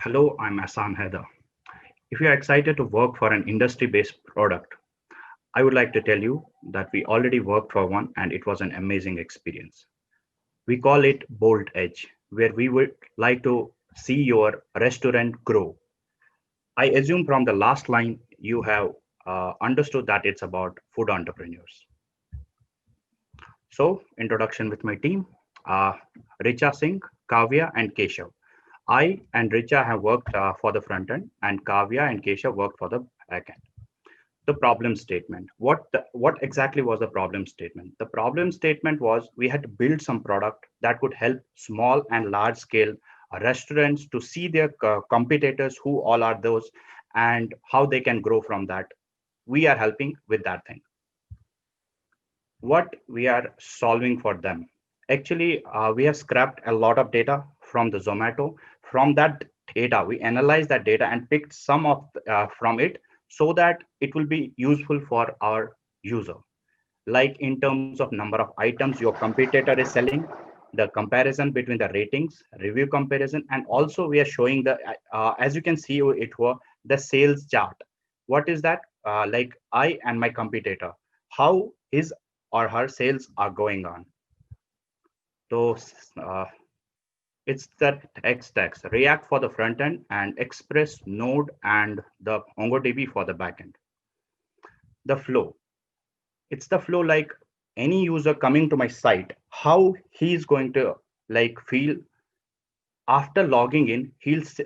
Hello, I'm Assam Heather. If you are excited to work for an industry based product, I would like to tell you that we already worked for one and it was an amazing experience. We call it Bolt Edge, where we would like to see your restaurant grow. I assume from the last line you have understood that it's about food entrepreneurs. So, introduction with my team, uh, Richa Singh, Kavya, and Keshav. I and Richa have worked for the front end, and Kavya and Keshav worked for the back end. The problem statement. What exactly was the problem statement? The problem statement was we had to build some product that could help small and large scale restaurants to see their competitors, who all are those, and how they can grow from that. We are helping with that thing. What we are solving for them. Actually, we have scrapped a lot of data from the Zomato. From that data, we analyzed that data and picked some of from it so that it will be useful for our user. Like in terms of number of items your competitor is selling, the comparison between the ratings, review comparison, and also we are showing the, as you can see, it were the sales chart. What is that? Like I and my competitor, how his or her sales are going on. So it's the tech stacks, React for the front end and Express, Node, and the MongoDB for the backend. The flow. It's the flow like any user coming to my site, how he's going to like feel after logging in.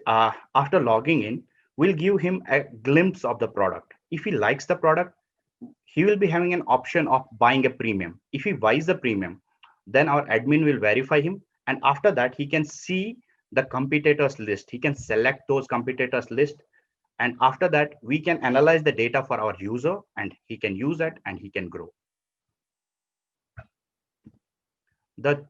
After logging in, we'll give him a glimpse of the product. If he likes the product, he will be having an option of buying a premium. If he buys the premium, then our admin will verify him. And after that, he can see the competitors list. He can select those competitors list. And after that, we can analyze the data for our user and he can use it and he can grow. The,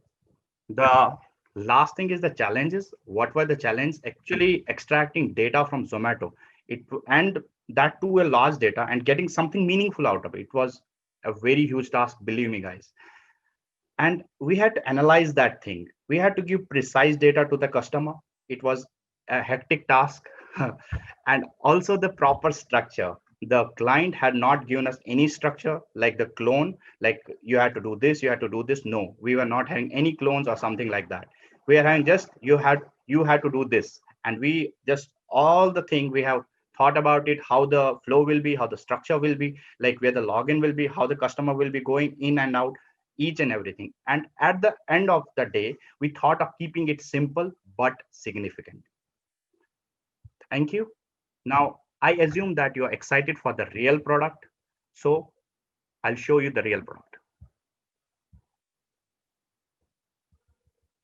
the last thing is the challenges. What were the challenges? Actually extracting data from Zomato. And that too a large data and getting something meaningful out of it. It was a very huge task, believe me, guys. And we had to analyze that thing. We had to give precise data to the customer. It was a hectic task. And also the proper structure. The client had not given us any structure like the clone, like you had to do this, you had to do this. No, we were not having any clones or something like that. We are having just you had to do this. And we just all the thing we have thought about it, how the flow will be, how the structure will be, like where the login will be, how the customer will be going in and out, each and everything. And at the end of the day, we thought of keeping it simple but significant. Thank you. Now, I assume that you're excited for the real product. So I'll show you the real product.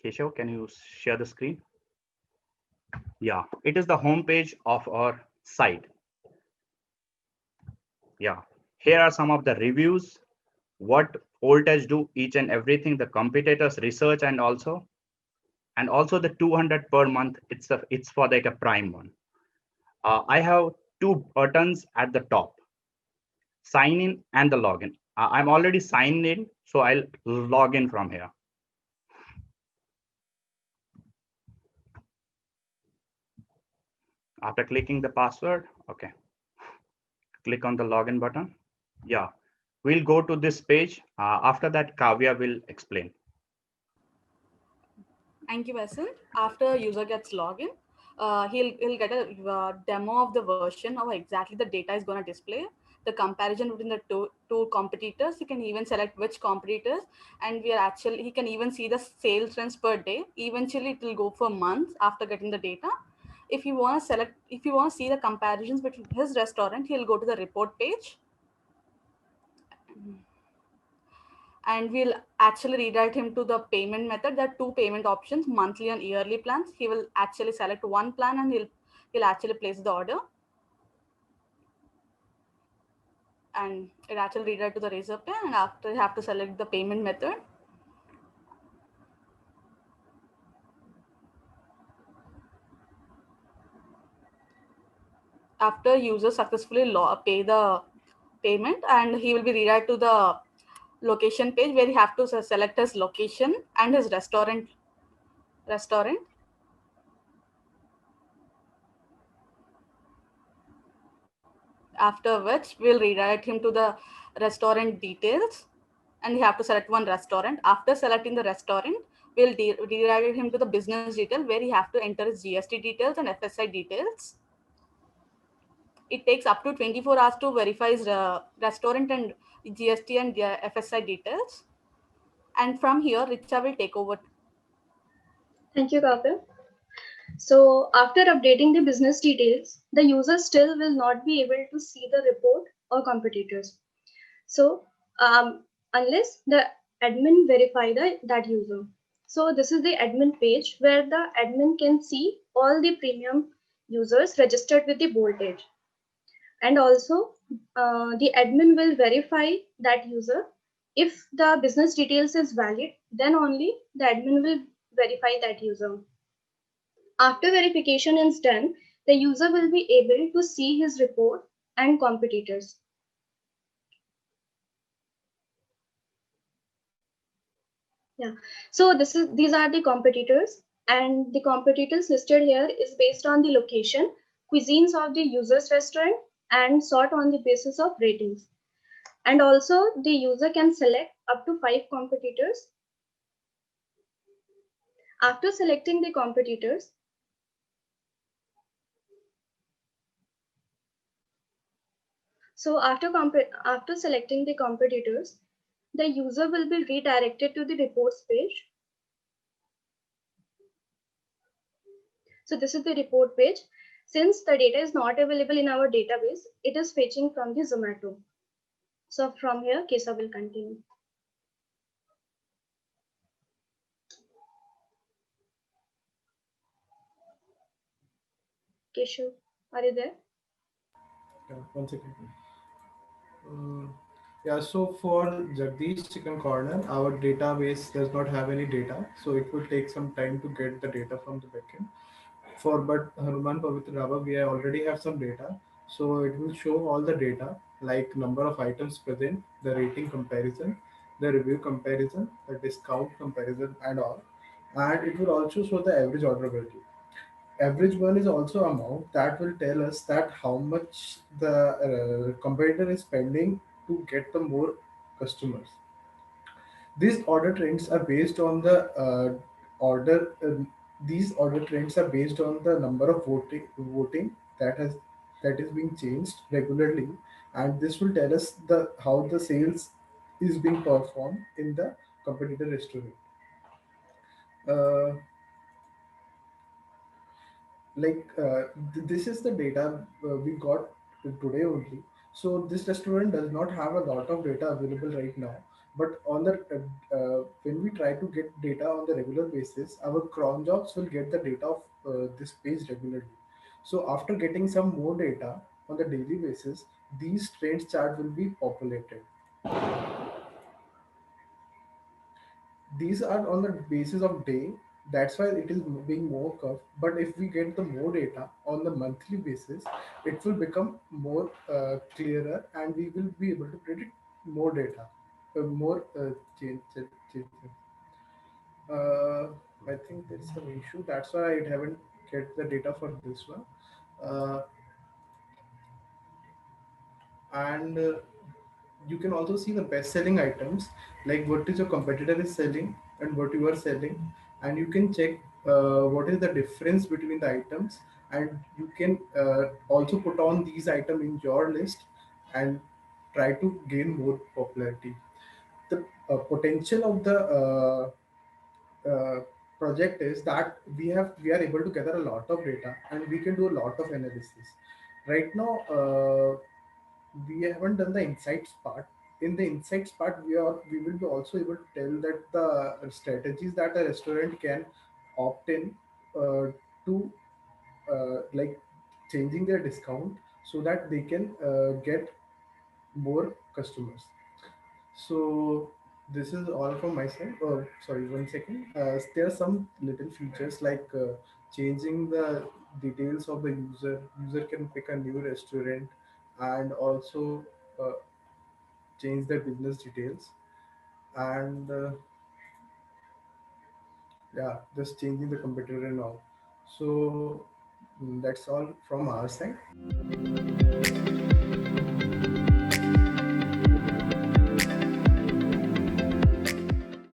Keshav, can you share the screen? Yeah, it is the homepage of our site. Yeah, here are some of the reviews, what Voltage do, each and everything, the competitors research, and also the 200 per month. It's for like a prime one. I have two buttons at the top, sign in and the login. I'm already signed in, so I'll log in from here. After clicking the password, okay, click on the login button. Yeah, we'll go to this page. After that, Kavya will explain. Thank you, Vasan. After user gets login, he'll get a demo of the version of exactly the data is going to display, the comparison between the two competitors. He can even select which competitors, and he can even see the sales trends per day. Eventually, it will go for months after getting the data. If you want to see the comparisons between his restaurant, he'll go to the report page, and we'll actually redirect him to the payment method. There are two payment options, monthly and yearly plans. He will actually select one plan and he'll actually place the order, and it actually redirect to the razor pay, and after you have to select the payment method. After user successfully pay the payment, and he will be redirected to the location page where he have to select his location and his restaurant. After which we'll redirect him to the restaurant details, and you have to select one restaurant. After selecting the restaurant, we'll redirect him to the business detail where he have to enter his GST details and FSI details. It takes up to 24 hours to verify his restaurant and GST and FSI details. And from here, Richa will take over. Thank you, Kavya. So after updating the business details, the user still will not be able to see the report or competitors. So unless the admin verify that user. So this is the admin page where the admin can see all the premium users registered with the voltage. And also the admin will verify that user. If the business details is valid, then only the admin will verify that user. After verification is done, the user will be able to see his report and competitors. Yeah. So these are the competitors, and the competitors listed here is based on the location, cuisines of the user's restaurant, and sort on the basis of ratings. And also the user can select up to 5 competitors. After selecting the competitors, after selecting the competitors, the user will be redirected to the reports page. So this is the report page. Since the data is not available in our database, it is fetching from the Zomato. So from here, Keshav will continue. Keshav, are you there? Yeah, one second. Yeah, so for Jagdish Chicken Corner, our database does not have any data, so it will take some time to get the data from the backend. For but Hanuman Pavitra Dhaba, we already have some data, so it will show all the data like number of items present, the rating comparison, the review comparison, the discount comparison, and all. And it will also show the average order value. Average one is also amount that will tell us that how much the competitor is spending to get the more customers. These order trends are based on the order. These order trends are based on the number of voting that is being changed regularly, and this will tell us the how the sales is being performed in the competitor restaurant. Uh, this is the data we got today only, so this restaurant does not have a lot of data available right now, but on the when we try to get data on the regular basis, our cron jobs will get the data of this page regularly. So after getting some more data on the daily basis, these trends chart will be populated. These are on the basis of day, that's why it is being more curved. But if we get the more data on the monthly basis, it will become more clearer, and we will be able to predict more data, more changes. uh, I think there's some issue, that's why I haven't get the data for this one. uh, and You can also see the best selling items, like what is your competitor is selling and what you are selling, and you can check what is the difference between the items, and you can also put on these items in your list and try to gain more popularity. The potential of the uh, project is that we are able to gather a lot of data and we can do a lot of analysis. Right now we haven't done the insights part. In the insights part, we will be also able to tell that the strategies that a restaurant can opt in to like changing their discount so that they can get more customers. So this is all from my side. Oh, sorry, one second. There are some little features like changing the details of the user. User can pick a new restaurant and also uh, change their business details. And yeah, just changing the competitor and all. So that's all from our side.